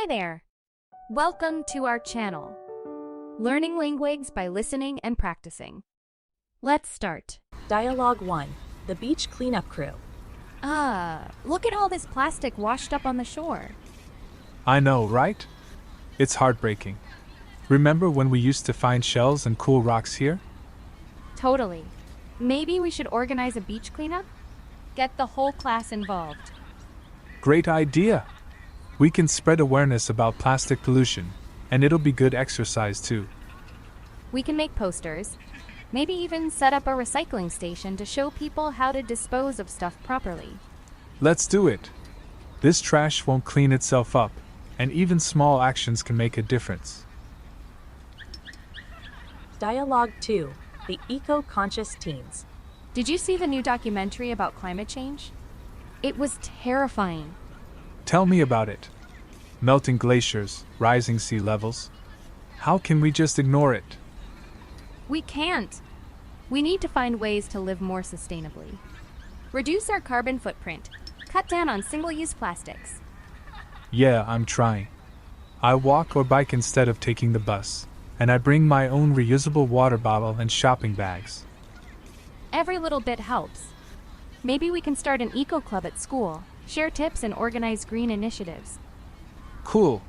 Hi there! Welcome to our channel. Learning languages by listening and practicing. Let's start. Dialogue 1. The Beach Cleanup Crew. Look at all this plastic washed up on the shore. I know, right? It's heartbreaking. Remember when we used to find shells and cool rocks here? Totally. Maybe we should organize a beach cleanup? Get the whole class involved. Great idea! We can spread awareness about plastic pollution, and it'll be good exercise too. We can make posters, maybe even set up a recycling station to show people how to dispose of stuff properly. Let's do it! This trash won't clean itself up, and even small actions can make a difference. Dialogue 2. The Eco-Conscious Teens. Did you see the new documentary about climate change? It was terrifying. Tell me about it. Melting glaciers, rising sea levels. How can we just ignore it? We can't. We need to find ways to live more sustainably. Reduce our carbon footprint. Cut down on single-use plastics. Yeah, I'm trying. I walk or bike instead of taking the bus, and I bring my own reusable water bottle and shopping bags. Every little bit helps. Maybe we can start an eco-club at school, share tips and organize green initiatives. Cool.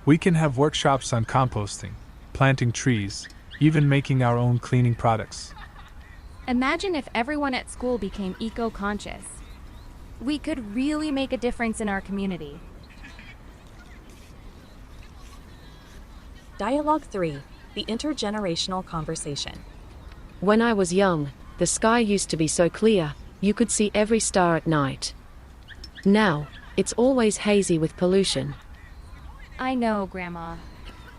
We can have workshops on composting, planting trees, even making our own cleaning products. Imagine if everyone at school became eco-conscious. We could really make a difference in our community. Dialogue 3. The Intergenerational Conversation. When I was young, the sky used to be so clear, you could see every star at night. Now, it's always hazy with pollution. I know, Grandma.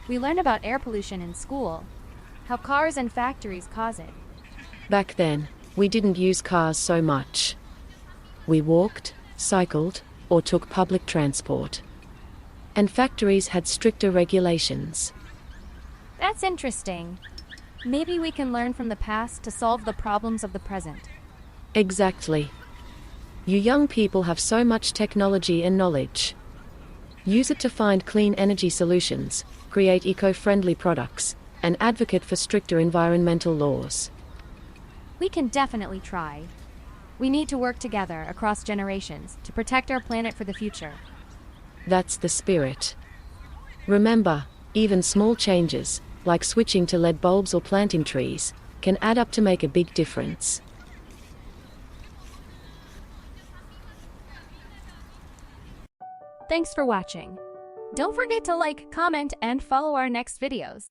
We learn about air pollution in school, how cars and factories cause it. Back then, we didn't use cars so much. We walked, cycled, or took public transport. And factories had stricter regulations. That's interesting. Maybe we can learn from the past to solve the problems of the present. Exactly. You young people have so much technology and knowledge. Use it to find clean energy solutions, create eco-friendly products, and advocate for stricter environmental laws. We can definitely try. We need to work together across generations to protect our planet for the future. That's the spirit. Remember, even small changes, like switching to LED bulbs or planting trees, can add up to make a big difference. Thanks for watching. Don't forget to like, comment, and follow our next videos.